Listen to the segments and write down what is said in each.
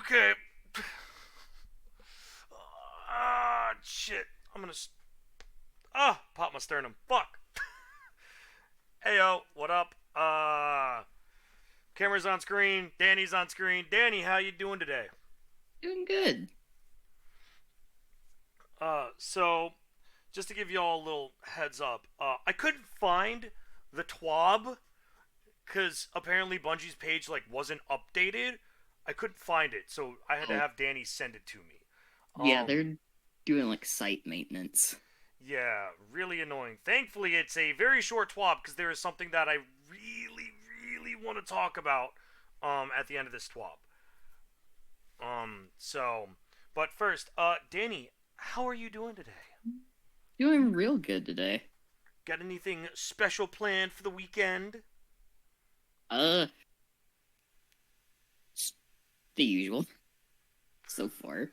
Okay. Ah, shit. I'm gonna. Pop my sternum. Fuck. Hey yo, what up? Camera's on screen. Danny's on screen. Danny, how you doing today? Doing good. So just to give you all a little heads up, I couldn't find the TWAB because apparently Bungie's page like wasn't updated. I couldn't find it, so I had to Oh, have Danny send it to me. yeah, Um, they're doing like site maintenance. yeah, really annoying. Thankfully, it's a very short TWAB because there is something that I really want to talk about at the end of this TWAB. So, but first, Danny, how are you doing today? Doing real good today. Got anything special planned for the weekend? Uh, s- the usual so far.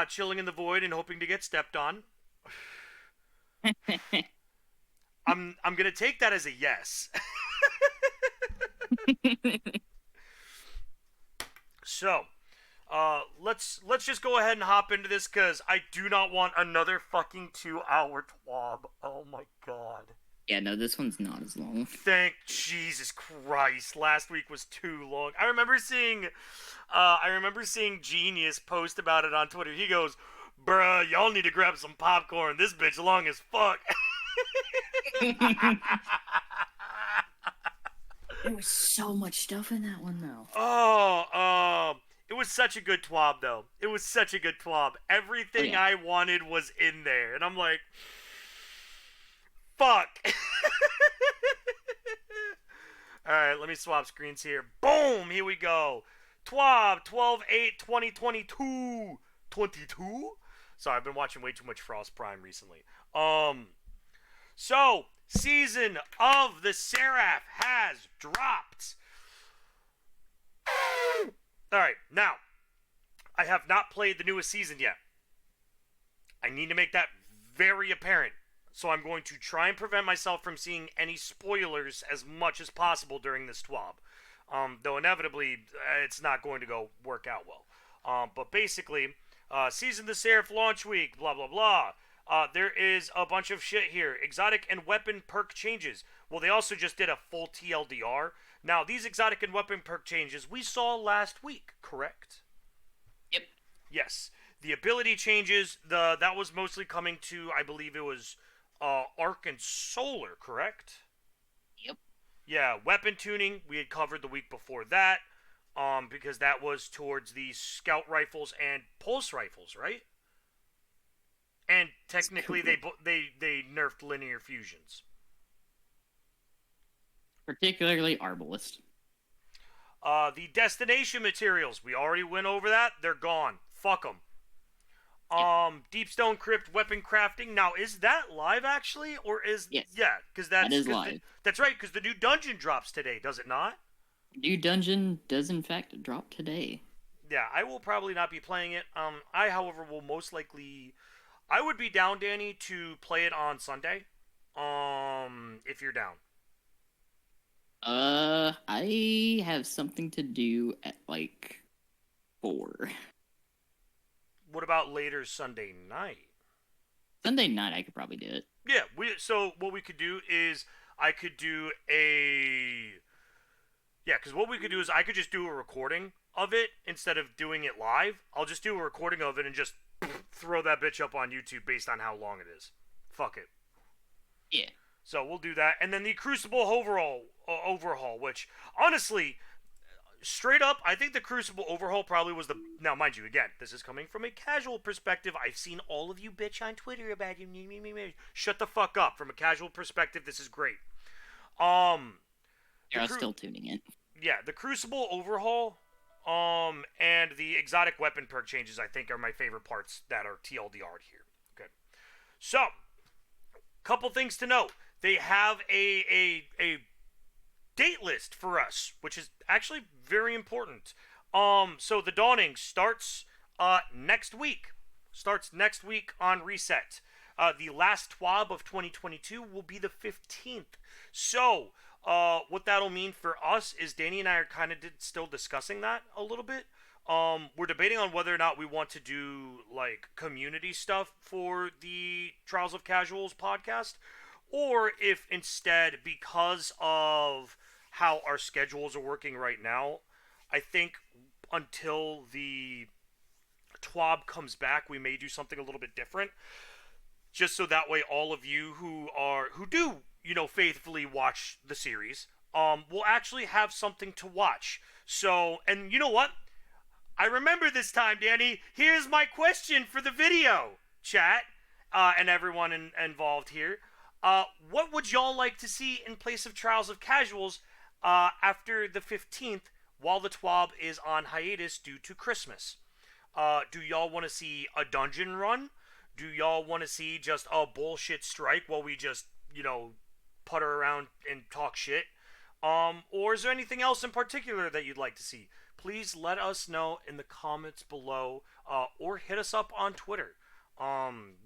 Chilling in the void and hoping to get stepped on. I'm gonna take that as a yes. So, let's just go ahead and hop into this because I do not want another fucking 2 hour twab. Oh my god. Yeah, no, this one's not as long. Thank Jesus Christ. Last week was too long. I remember seeing Genius post about it on Twitter. He goes, "Bruh, y'all need to grab some popcorn. This bitch long as fuck." There was so much stuff in that one, though. It was such a good twab though. It was such a good twab. Oh Everything yeah, I wanted was in there, and I'm like, fuck. All right, let me swap screens here. Boom, here we go. TWAB 12/8/2022. 22? Sorry, I've been watching way too much Frost Prime recently. So season of the Seraph has dropped. All right, now I have not played the newest season yet. I need to make that very apparent. So I'm going to try and prevent myself from seeing any spoilers as much as possible during this TWAB. Though inevitably, it's not going to go work out well. But basically, Season of the Seraph launch week, blah, blah, blah. There is a bunch of shit here. Exotic and weapon perk changes. Well, they also just did a full TLDR. Now, these exotic and weapon perk changes we saw last week, correct? yep. Yes. The ability changes, that was mostly coming to, I believe it was Arc and Solar, correct? Yep. Yeah, weapon tuning we had covered the week before that, because that was towards the scout rifles and pulse rifles, right? And That's technically, correct. they nerfed linear fusions. Particularly Arbalist. The destination materials we already went over that. They're gone. Fuck them. Yep. Deep Stone Crypt weapon crafting. Now, is that live actually, or is Yes, yeah? Because that is live. that's right. Because the new dungeon drops today, does it not? New dungeon does in fact drop today. Yeah, I will probably not be playing it. I, however, will most likely. I would be down, Danny, to play it on Sunday. If you're down. I have something to do at like 4. What about later Sunday night? Sunday night. I could probably do it. Yeah, so what we could do is I could do a yeah, because what we could do is I could just do a recording of it instead of doing it live. I'll just do a recording of it and just throw that bitch up on YouTube based on how long it is. Fuck it. Yeah. So we'll do that, and then the Crucible overhaul, which honestly, straight up, I think the Crucible overhaul probably was the. Now, mind you, again, this is coming from a casual perspective. I've seen all of you bitch on Twitter about you. Shut the fuck up. From a casual perspective, this is great. Um, the They're cru- still tuning in. yeah, the Crucible overhaul, and the exotic weapon perk changes, I think, are my favorite parts that are TLDR'd here. Okay, so couple things to note. They have a date list for us, which is actually very important. So the dawning starts next week. Starts next week on reset. The last TWAB of 2022 will be the 15th. So, what that'll mean for us is Danny and I are kind of still discussing that a little bit. We're debating on whether or not we want to do like community stuff for the Trials of Casuals podcast, or if instead, because of how our schedules are working right now, I think until the TWAB comes back, we may do something a little bit different, just so that way all of you who do faithfully watch the series will actually have something to watch. So, and you know what? I remember this time, Danny. Here's my question for the video chat and everyone involved here. What would y'all like to see in place of Trials of Casuals after the 15th while the TWAB is on hiatus due to Christmas? Do y'all want to see a dungeon run? Do y'all want to see just a bullshit strike while we just, putter around and talk shit? Or is there anything else in particular that you'd like to see? Please let us know in the comments below, or hit us up on Twitter.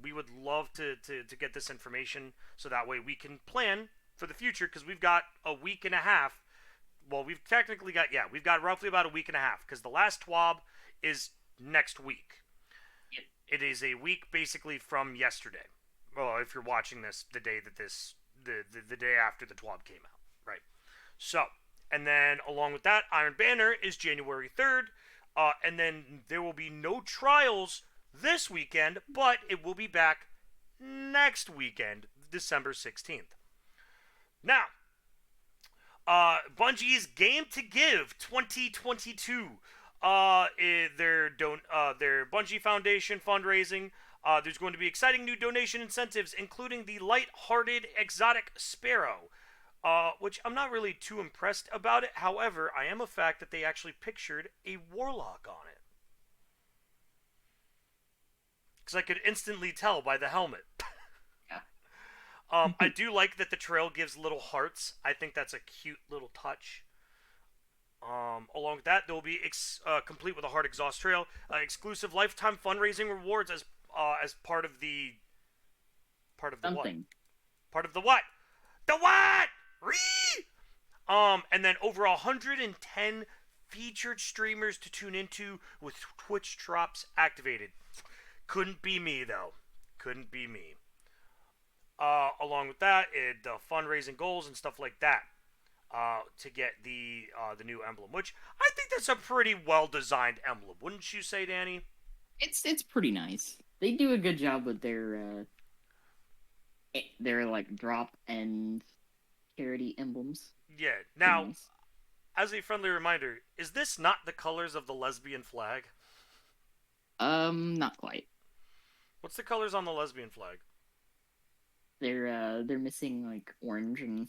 We would love to get this information so that way we can plan for the future, because we've got a week and a half. Well, we've got roughly about a week and a half, because the last TWAB is next week. Yep. It is a week basically from yesterday. Well, if you're watching this the day that the day after the TWAB came out, right? So, and then along with that, Iron Banner is January 3rd, and then there will be no trials this weekend, but it will be back next weekend, December 16th. Now, Bungie's Game to Give 2022. Their Bungie Foundation fundraising. There's going to be exciting new donation incentives, including the light-hearted exotic sparrow, which I'm not really too impressed about it. However, I am a fact that they actually pictured a warlock on it, because I could instantly tell by the helmet. Yeah. I do like that the trail gives little hearts. I think that's a cute little touch. Along with that, there will be complete with a hard exhaust trail, exclusive lifetime fundraising rewards as part of the Something. what? Part of the what? The what? And then over 110 featured streamers to tune into with Twitch drops activated. Couldn't be me though. Couldn't be me. Along with that, the fundraising goals and stuff like that. To get the new emblem, which I think that's a pretty well designed emblem, wouldn't you say, Danny? It's pretty nice. They do a good job with their like drop and charity emblems. Yeah. Now, Nice. as a friendly reminder, is this not the colors of the lesbian flag? Not quite. What's the colors on the lesbian flag? They're missing like orange and.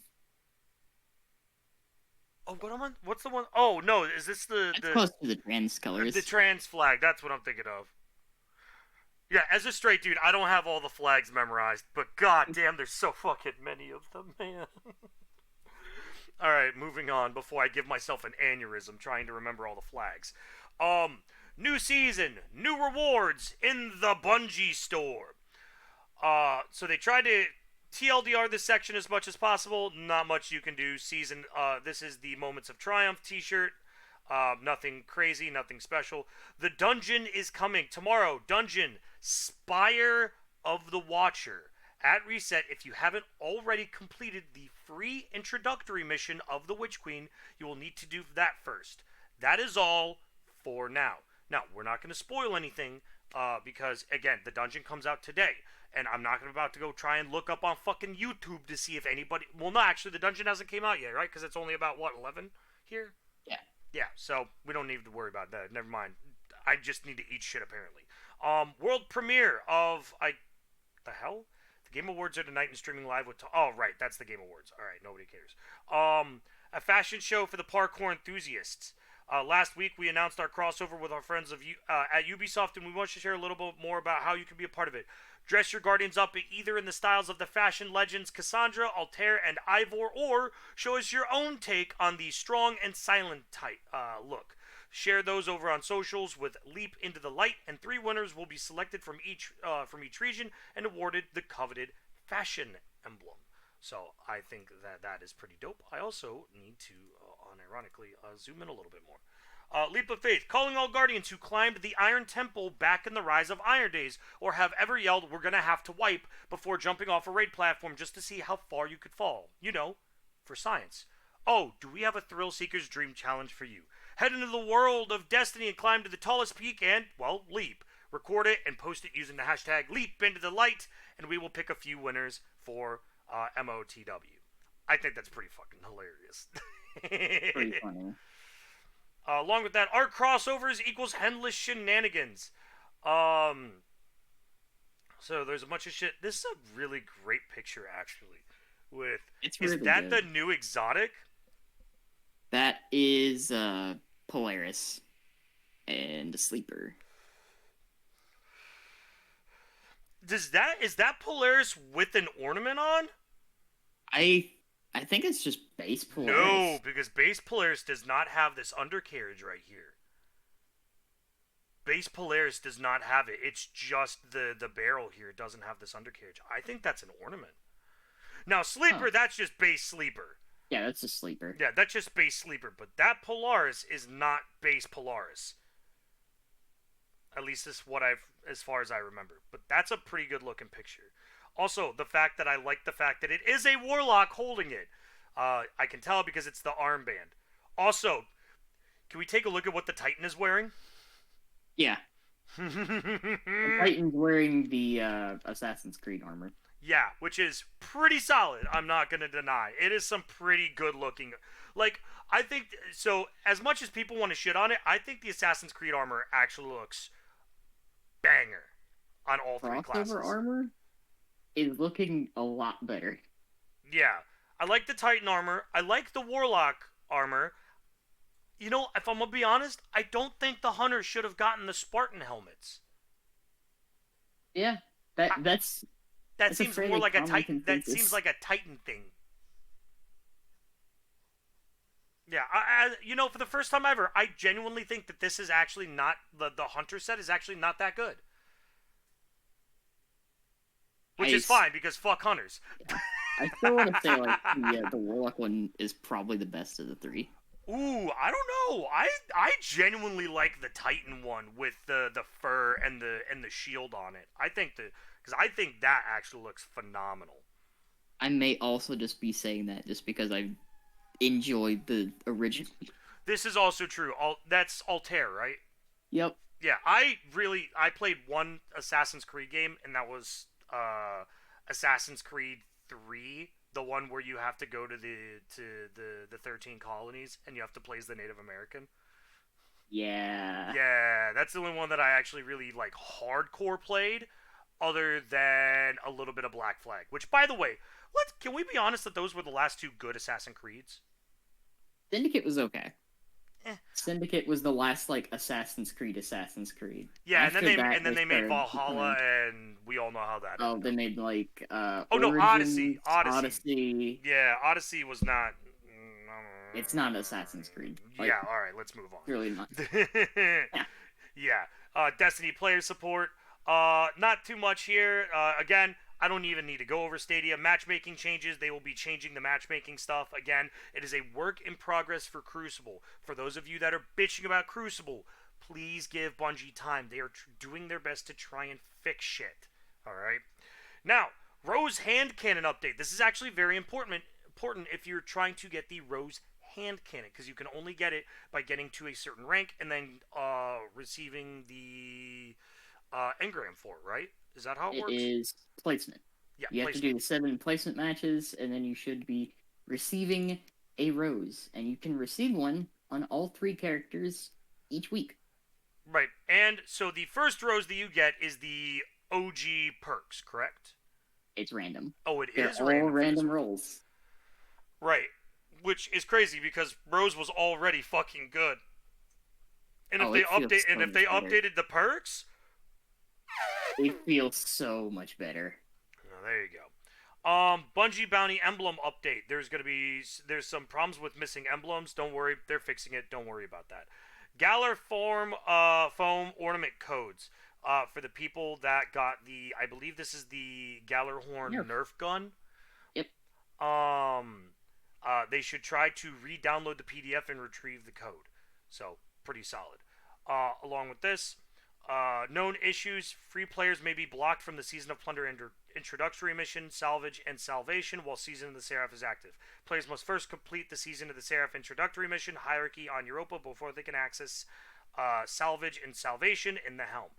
Oh, what's the one? Oh no, is this That's close to the trans colors. the trans flag? That's what I'm thinking of. Yeah, as a straight dude, I don't have all the flags memorized, but god damn, there's so fucking many of them, man. Alright, moving on before I give myself an aneurysm trying to remember all the flags. New season, new rewards in the Bungie store. So they tried to TLDR this section as much as possible. Not much you can do. This is the Moments of Triumph t-shirt. Nothing crazy, nothing special. The dungeon is coming tomorrow. Dungeon, Spire of the Watcher. At reset, if you haven't already completed the free introductory mission of the Witch Queen, you will need to do that first. That is all for now. Now, we're not going to spoil anything, because, again, the dungeon comes out today. And I'm not about to go try and look up on fucking YouTube to see if anybody... Well, no, actually, the dungeon hasn't came out yet, right? Because it's only about, 11 here? Yeah. Yeah, so we don't need to worry about that. Never mind. I just need to eat shit, apparently. World premiere of... The hell? The Game Awards are tonight and streaming live with... Oh, right, that's the Game Awards. All right, nobody cares. A fashion show for the parkour enthusiasts. Last week, we announced our crossover with our friends at Ubisoft, and we want to share a little bit more about how you can be a part of it. Dress your Guardians up either in the styles of the fashion legends Cassandra, Altair, and Ivor, or show us your own take on the strong and silent type look. Share those over on socials with Leap into the Light, and 3 winners will be selected from each region and awarded the coveted fashion emblem. So I think that is pretty dope. I also need to, unironically, zoom in a little bit more. Leap of Faith. Calling all Guardians who climbed the Iron Temple back in the Rise of Iron days, or have ever yelled, "We're gonna have to wipe," before jumping off a raid platform just to see how far you could fall. You know, for science. Oh, do we have a Thrill Seeker's Dream Challenge for you? Head into the world of Destiny and climb to the tallest peak and, well, leap. Record it and post it using the hashtag Leap into the Light, and we will pick a few winners for MOTW. I think that's pretty fucking hilarious. Pretty funny. Along with that, art crossovers equals endless shenanigans. So there's a bunch of shit. This is a really great picture, actually. It's really Is that good. the new exotic? That is Polaris and a sleeper. Is that Polaris with an ornament on? I think it's just base Polaris. No, because base Polaris does not have this undercarriage right here. Base Polaris does not have it. It's just the barrel here. It doesn't have this undercarriage. I think that's an ornament. Now, Sleeper, that's just base Sleeper. Yeah, that's a sleeper. Yeah, that's just base Sleeper. But that Polaris is not base Polaris. At least as far as I remember. But that's a pretty good looking picture. Also, the fact that I like the fact that it is a Warlock holding it. I can tell because it's the armband. Also, can we take a look at what the Titan is wearing? Yeah. The Titan's wearing the Assassin's Creed armor. Yeah, which is pretty solid. I'm not going to deny. It is some pretty good looking. Like, I think, so as much as people want to shit on it, I think the Assassin's Creed armor actually looks banger on all three classes. Crossover armor is looking a lot better. Yeah. I like the Titan armor. I like the Warlock armor. You know, if I'm going to be honest, I don't think the Hunters should have gotten the Spartan helmets. Yeah, that seems more like a Titan. That seems like a Titan thing. Yeah, you know, for the first time ever, I genuinely think that this is actually not the Hunter set is actually not that good. Which is fine because fuck Hunters. Yeah. I still want to say like the Warlock one is probably the best of the three. Ooh, I don't know. I genuinely like the Titan one with the fur and the shield on it. I think that actually looks phenomenal. I may also just be saying that just because I enjoyed the original. This is also true. That's Altair, right? Yep. Yeah, I played one Assassin's Creed game, and that was Assassin's Creed 3, the one where you have to go to the 13 colonies and you have to play as the Native American. Yeah. Yeah, that's the only one that I actually really like hardcore played, other than a little bit of Black Flag. Which, by the way, can we be honest that those were the last two good Assassin's Creeds? Syndicate was okay. Syndicate was the last like Assassin's Creed. Yeah, After and then they made Valhalla, and we all know how that. Oh, they made like Origins, Odyssey. Yeah, Odyssey was not. It's not Assassin's Creed. Like, yeah, all right, let's move on. Really not. Yeah. Destiny player support. Not too much here. Again, I don't even need to go over Stadia. Matchmaking changes. They will be changing the matchmaking stuff. Again, it is a work in progress for Crucible. For those of you that are bitching about Crucible, please give Bungie time. They are doing their best to try and fix shit. All right. Now, Rose hand cannon update. This is actually very important if you're trying to get the Rose hand cannon, because you can only get it by getting to a certain rank and then receiving the engram for it, right? Is that how it works? It is placement. Yeah, you have to do the 7 placement matches, and then you should be receiving a rose, and you can receive one on all 3 characters each week. Right, and so the first rose that you get is the OG perks, correct? It's random. Oh, They're is all random rolls. Right, which is crazy because Rose was already fucking good. And if they updated the perks, it feels so much better. Oh, there you go. Bungie Bounty Emblem update. There's some problems with missing emblems. Don't worry, they're fixing it. Don't worry about that. Galar foam ornament codes. For the people that got I believe this is the Galarhorn Nerf gun. Yep. They should try to re-download the PDF and retrieve the code. So pretty solid. Along with this, known issues: free players may be blocked from the Season of Plunder introductory mission, Salvage, and Salvation while Season of the Seraph is active. Players must first complete the Season of the Seraph introductory mission, Hierarchy on Europa, before they can access Salvage and Salvation in the Helm.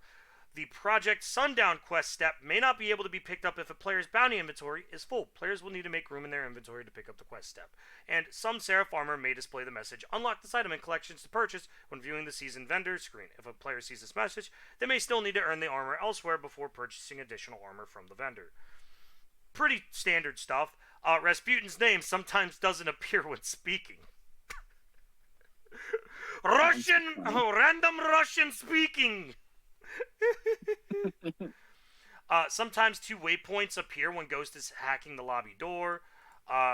The Project Sundown quest step may not be able to be picked up if a player's bounty inventory is full. Players will need to make room in their inventory to pick up the quest step. And some Seraph armor may display the message, unlock this item in collections to purchase when viewing the season vendor screen. If a player sees this message, they may still need to earn the armor elsewhere before purchasing additional armor from the vendor. Pretty standard stuff. Rasputin's name sometimes doesn't appear when speaking. Random Russian speaking! Sometimes 2 waypoints appear when Ghost is hacking the lobby door.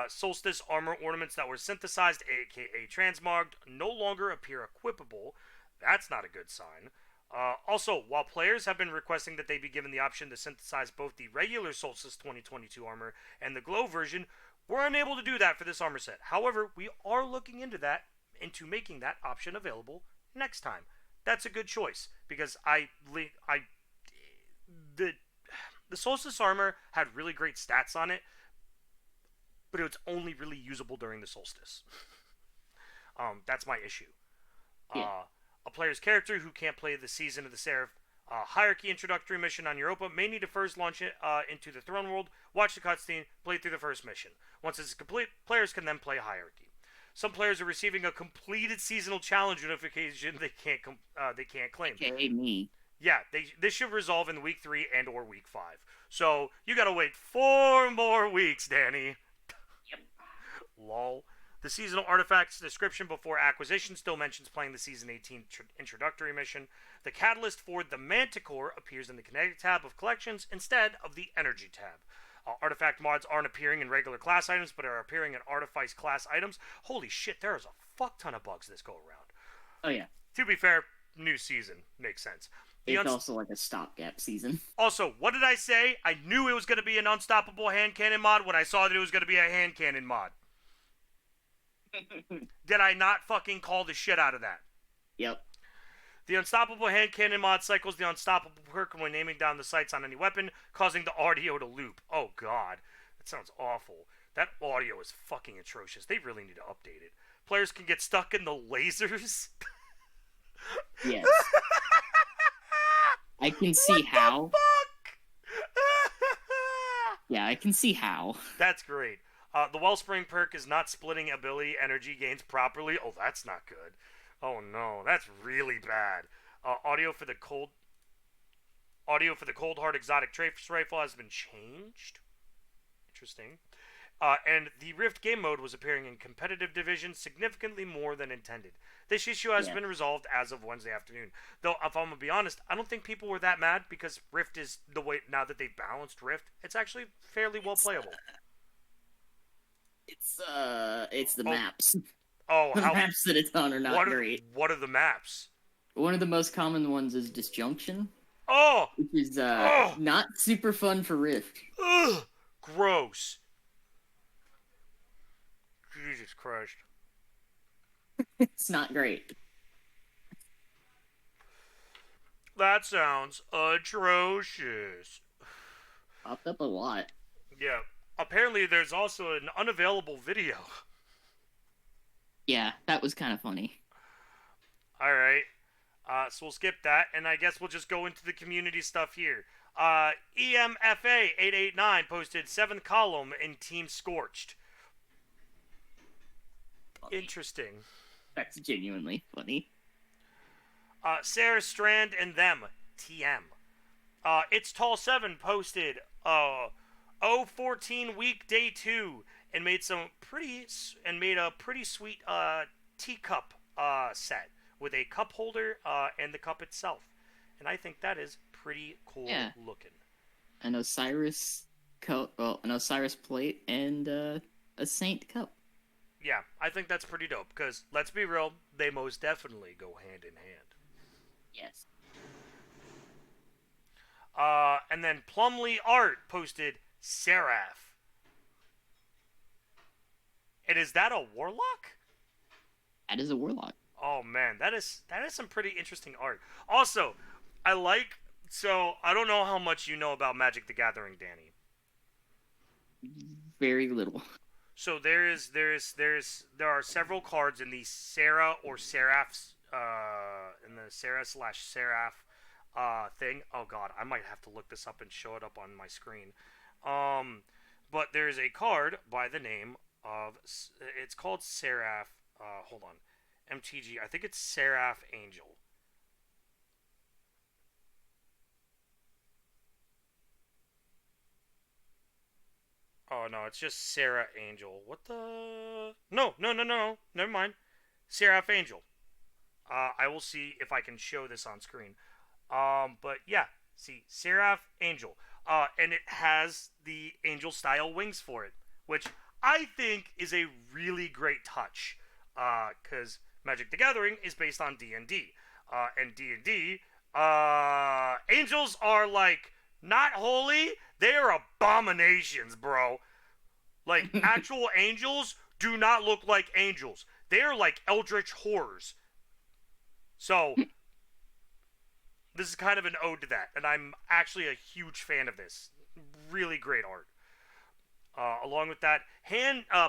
Solstice armor ornaments that were synthesized, aka transmogged, no longer appear equipable. That's not a good sign. Also, while players have been requesting that they be given the option to synthesize both the regular Solstice 2022 armor and the Glow version, we're unable to do that for this armor set. However, we are looking into making that option available next time. That's a good choice, because the Solstice armor had really great stats on it, but it's only really usable during the Solstice. That's my issue. Yeah. A player's character who can't play the Season of the Seraph Hierarchy introductory mission on Europa may need to first launch it into the Throne World, watch the cutscene, play through the first mission. Once it's complete, players can then play Hierarchy. Some players are receiving a completed seasonal challenge notification they can't claim. Okay, me. Yeah, this should resolve in week 3 and or week 5. So you gotta wait 4 more weeks, Danny. Yep. Lol. The seasonal artifacts description before acquisition still mentions playing the Season 18 introductory mission. The catalyst for the Manticore appears in the Kinetic tab of collections instead of the Energy tab. Artifact mods aren't appearing in regular class items, but are appearing in Artifice class items. Holy shit, there is a fuck ton of bugs this go around. Oh, yeah. To be fair, new season. Makes sense. It's also like a stopgap season. Also, what did I say? I knew it was going to be an unstoppable hand cannon mod when I saw that it was going to be a hand cannon mod. Did I not fucking call the shit out of that? Yep. The Unstoppable Hand Cannon mod cycles the Unstoppable perk when aiming down the sights on any weapon, causing the audio to loop. Oh god, that sounds awful. That audio is fucking atrocious. They really need to update it. Players can get stuck in the lasers. Yes. I can see how. What the fuck? Yeah, I can see how. That's great. The Wellspring perk is not splitting ability energy gains properly. Oh, that's not good. Oh no, that's really bad. Audio for the Cold Hard Exotic Trace Rifle has been changed. Interesting. And the Rift game mode was appearing in competitive division significantly more than intended. This issue has been resolved as of Wednesday afternoon. Though, if I'm gonna be honest, I don't think people were that mad because Rift is the way now that they've balanced Rift. It's actually fairly well playable. It's the maps. Oh, the maps that it's on are not great. What are the maps? One of the most common ones is Disjunction. Oh! Which is not super fun for Rift. Ugh! Gross. Jesus Christ. It's not great. That sounds atrocious. Popped up a lot. Yeah. Apparently there's also an unavailable video. Yeah, that was kind of funny. Alright. So we'll skip that, and I guess we'll just go into the community stuff here. EMFA889 posted 7th column in Team Scorched. Funny. Interesting. That's genuinely funny. Sarah Strand and Them, TM. It's Tall 7 posted 014 week day 2 and made a pretty sweet teacup set with a cup holder and the cup itself, and I think that is pretty cool looking. An Osiris an Osiris plate and a Saint cup. Yeah, I think that's pretty dope because let's be real, they most definitely go hand in hand. Yes. And then Plumley Art posted Seraph. And is that a warlock? That is a warlock. Oh man, that is some pretty interesting art. Also, I like so I don't know how much you know about Magic the Gathering, Danny. Very little. So there are several cards in the Sarah or Seraph's in the Sarah slash Seraph thing. Oh god, I might have to look this up and show it up on my screen. Um, but there's a card by the name of it's called Seraph. Hold on, MTG. I think it's Seraph Angel. Oh no, it's just Sarah Angel. What the? No, no, no, no. Never mind. Seraph Angel. I will see if I can show this on screen. But yeah, see, Seraph Angel. And it has the angel style wings for it, which I think is a really great touch. Because Magic the Gathering is based on D&D. And D&D, angels are like not holy, they are abominations, bro. Like actual angels do not look like angels. They are like eldritch horrors. So this is kind of an ode to that, and I'm actually a huge fan of this. Really great art. Along with that,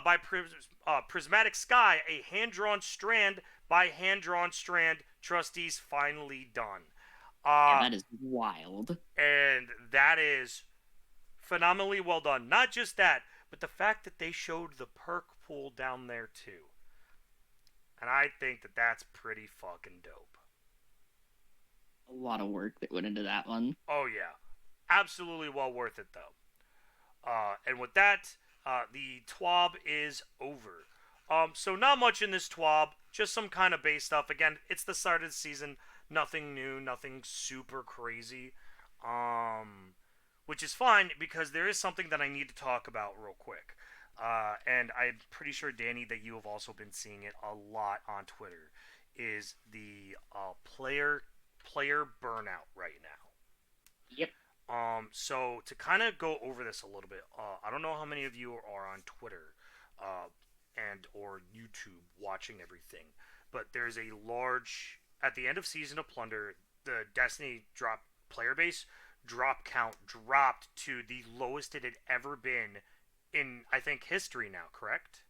by Prismatic Sky, a hand-drawn strand by hand-drawn strand. Trustees finally done. Yeah, Uh, that is wild. and that is phenomenally well done. Not just that, but the fact that they showed the perk pool down there too. And I think that that's pretty fucking dope. A lot of work that went into that one. Oh yeah, absolutely well worth it though. And with that, the TWAB is over. So not much in this TWAB, just some kind of base stuff. Again, it's the start of the season, nothing new, nothing super crazy. Which is fine because there is something that I need to talk about real quick. And I'm pretty sure, Danny, that you have also been seeing it a lot on Twitter, is the player burnout right now. Yep. So to kind of go over this a little bit, I don't know how many of you are on Twitter, and or YouTube watching everything, but there's a large at the end of Season of Plunder, the Destiny drop player base drop count dropped to the lowest it had ever been in I think history now. Correct?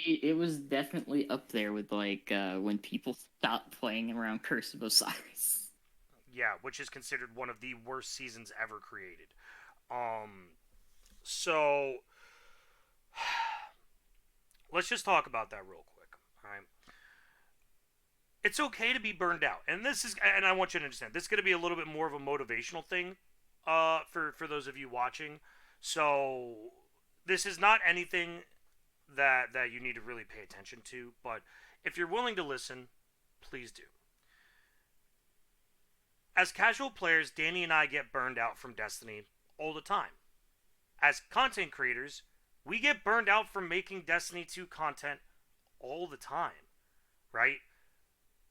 It was definitely up there with like when people stopped playing around Curse of Osiris. Yeah, which is considered one of the worst seasons ever created. Um, so let's just talk about that real quick. All right. It's okay to be burned out, and and I want you to understand, this is going to be a little bit more of a motivational thing, for those of you watching. So this is not anything that you need to really pay attention to, but if you're willing to listen, please do. As casual players, Danny and I get burned out from Destiny all the time. As content creators, we get burned out from making Destiny 2 content all the time, right?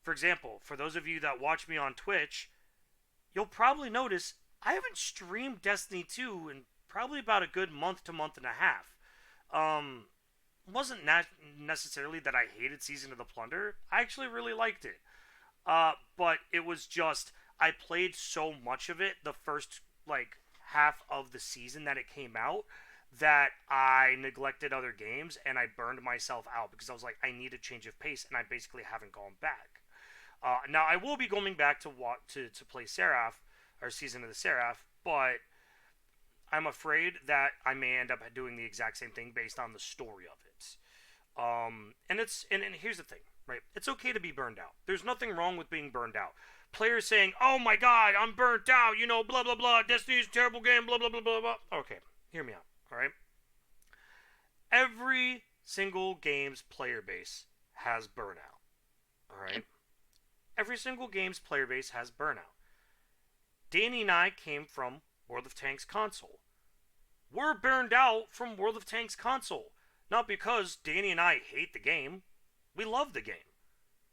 For example, for those of you that watch me on Twitch, you'll probably notice I haven't streamed Destiny 2 in probably about a good month to month and a half. It wasn't necessarily that I hated Season of the Plunder. I actually really liked it. But it was just I played so much of it the first like half of the season that it came out that I neglected other games and I burned myself out because I was like, I need a change of pace, and I basically haven't gone back. Now I will be going back to play Seraph or Season of the Seraph, but I'm afraid that I may end up doing the exact same thing based on the story of it. And here's the thing, right? It's okay to be burned out. There's nothing wrong with being burned out. Players saying, "Oh my God, I'm burnt out," blah blah blah. Destiny's a terrible game, blah blah blah blah blah. Okay, hear me out. All right. Every single game's player base has burnout. All right. Every single game's player base has burnout. Danny and I came from World of Tanks console. We're burned out from World of Tanks console. Not because Danny and I hate the game. We love the game.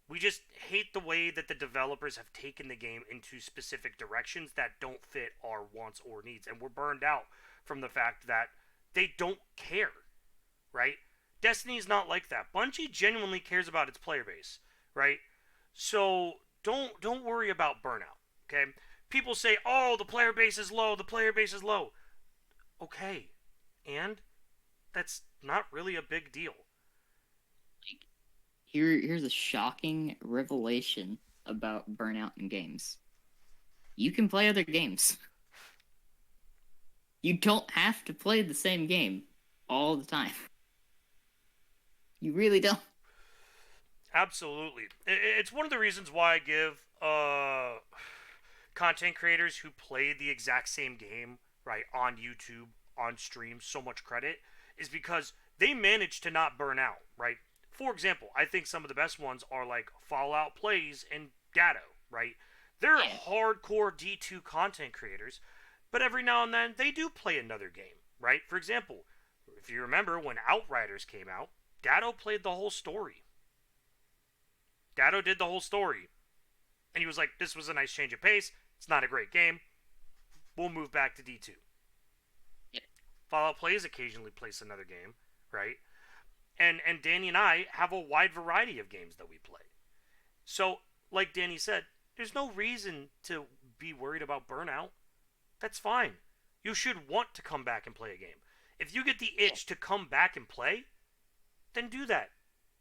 We just hate the way that the developers have taken the game into specific directions that don't fit our wants or needs. And we're burned out from the fact that they don't care, right? Destiny's not like that. Bungie genuinely cares about its player base, right? So don't worry about burnout. Okay. People say, "Oh, the player base is low. The player base is low." Okay, and that's not really a big deal. Like, here's a shocking revelation about Burnout in games. You can play other games. You don't have to play the same game all the time. You really don't. Absolutely. It's one of the reasons why I give content creators who play the exact same game, right, on YouTube, on stream, so much credit, is because they manage to not burn out, right? For example, I think some of the best ones are like Fallout Plays and Gatto, right? They're Yeah. hardcore D2 content creators, but every now and then they do play another game, right? For example, if you remember when Outriders came out, Gatto played the whole story. Gatto did the whole story. And he was like, this was a nice change of pace. It's not a great game. We'll move back to D2. Yep. Fallout Plays occasionally plays another game, right? And Danny and I have a wide variety of games that we play. So, like Danny said, there's no reason to be worried about burnout. That's fine. You should want to come back and play a game. If you get the itch to come back and play, then do that.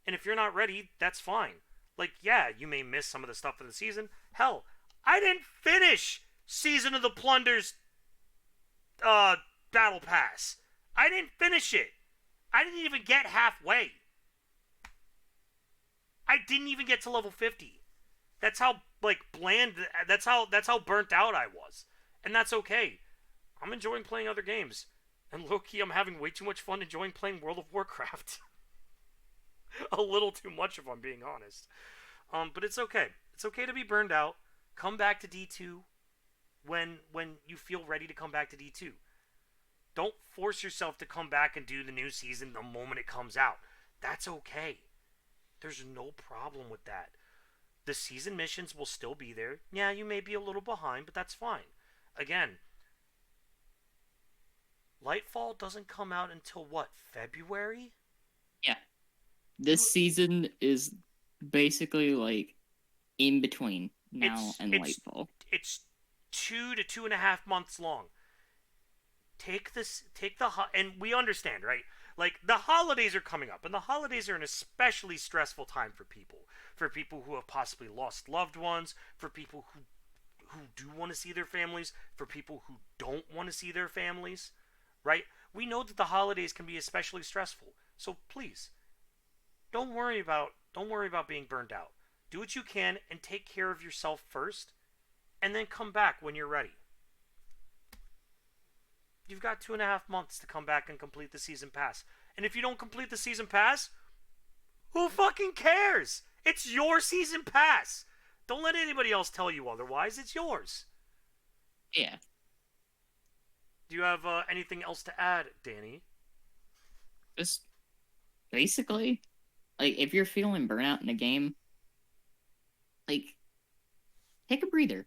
And if you're not ready, that's fine. Like, yeah, you may miss some of the stuff in the season. Hell, I didn't finish Season of the Plunder's Battle Pass. I didn't finish it. I didn't even get halfway. I didn't even get to level 50. That's how like bland that's how burnt out I was. And that's okay. I'm enjoying playing other games. And low key I'm having way too much fun enjoying playing World of Warcraft. A little too much if I'm being honest. But it's okay. It's okay to be burned out. Come back to D2 when you feel ready to come back to D2. Don't force yourself to come back and do the new season the moment it comes out. That's okay. There's no problem with that. The season missions will still be there. Yeah, you may be a little behind, but that's fine. Again, Lightfall doesn't come out until what, February? Yeah. You This season is basically like in between now it's and it's Lightfall. it's 2 to 2.5 months long. And we understand, right? Like the holidays are coming up, and the holidays are an especially stressful time for people who have possibly lost loved ones, for people who do want to see their families, for people who don't want to see their families, right? We know that the holidays can be especially stressful. So please, don't worry about being burned out. Do what you can and take care of yourself first, and then come back when you're ready. You've got 2.5 months to come back and complete the season pass. And if you don't complete the season pass, who fucking cares? It's your season pass. Don't let anybody else tell you otherwise. It's yours. Yeah. Do you have anything else to add, Danny? Just basically, like, if you're feeling burnout in a game, like, take a breather.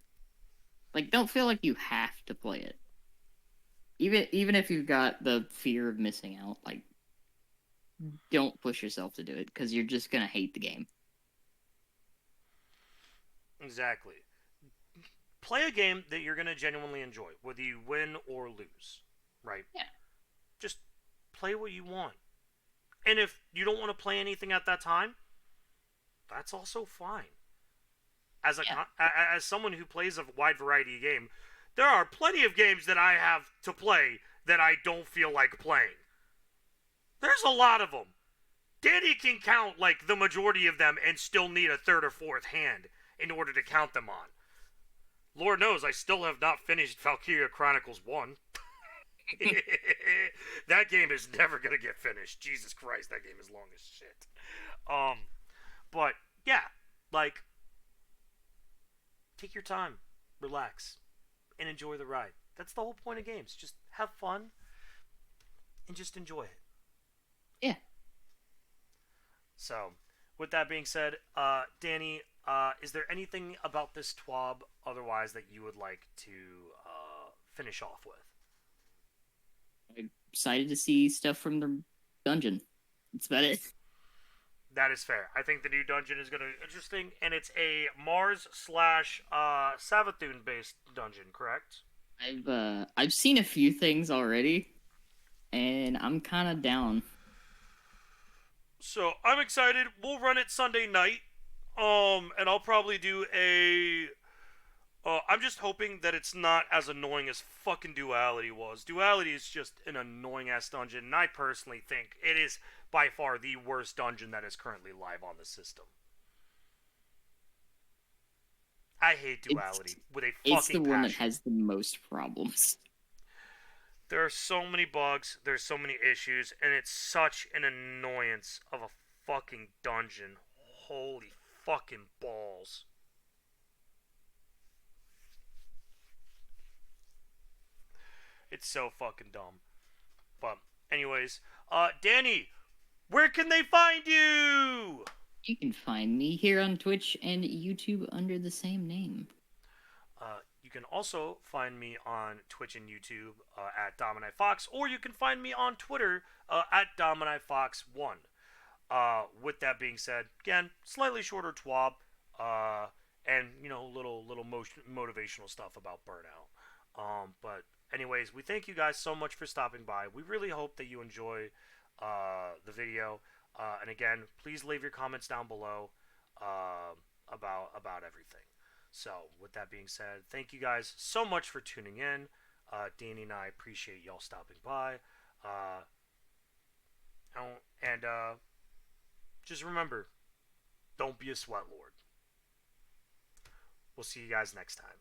Like, don't feel like you have to play it. Even if you've got the fear of missing out, like, don't push yourself to do it because you're just gonna hate the game. Exactly. Play a game that you're going to genuinely enjoy, whether you win or lose, right? Yeah. Just play what you want. And if you don't want to play anything at that time, that's also fine. Yeah. As someone who plays a wide variety of game, there are plenty of games that I have to play that I don't feel like playing. There's a lot of them. Danny can count like the majority of them and still need a third or fourth hand in order to count them on. Lord knows I still have not finished Valkyria Chronicles 1. That game is never going to get finished. Jesus Christ, that game is long as shit. Um, but yeah, like take your time, relax, and enjoy the ride. That's the whole point of games. Just have fun and just enjoy it. Yeah. So, with that being said, Danny, is there anything about this TWAB otherwise that you would like to finish off with? I'm excited to see stuff from the dungeon. That's about it. That is fair. I think the new dungeon is going to be interesting, and it's a Mars slash Savathun based dungeon, correct? I've seen a few things already, and I'm kind of down. So I'm excited. We'll run it Sunday night. And I'll probably do a. I'm just hoping that it's not as annoying as fucking Duality was. Duality is just an annoying ass dungeon, and I personally think it is by far the worst dungeon that is currently live on the system. I hate Duality It's with a it's the fucking one that passion. has the most problems. There are so many bugs, there's so many issues, and it's such an annoyance of a fucking dungeon. Holy fucking balls. It's so fucking dumb. But, anyways, Danny, where can they find you? You can find me here on Twitch and YouTube under the same name. You can also find me on Twitch and YouTube at Domini Fox, or you can find me on Twitter at Domini Fox 1. With that being said, again, slightly shorter TWAB, and little motivational stuff about Burnout. But anyways, we thank you guys so much for stopping by. We really hope that you enjoy the video. And again, please leave your comments down below about everything. So, with that being said, thank you guys so much for tuning in. Danny and I appreciate y'all stopping by. Uh, and just remember, don't be a sweat lord. We'll see you guys next time.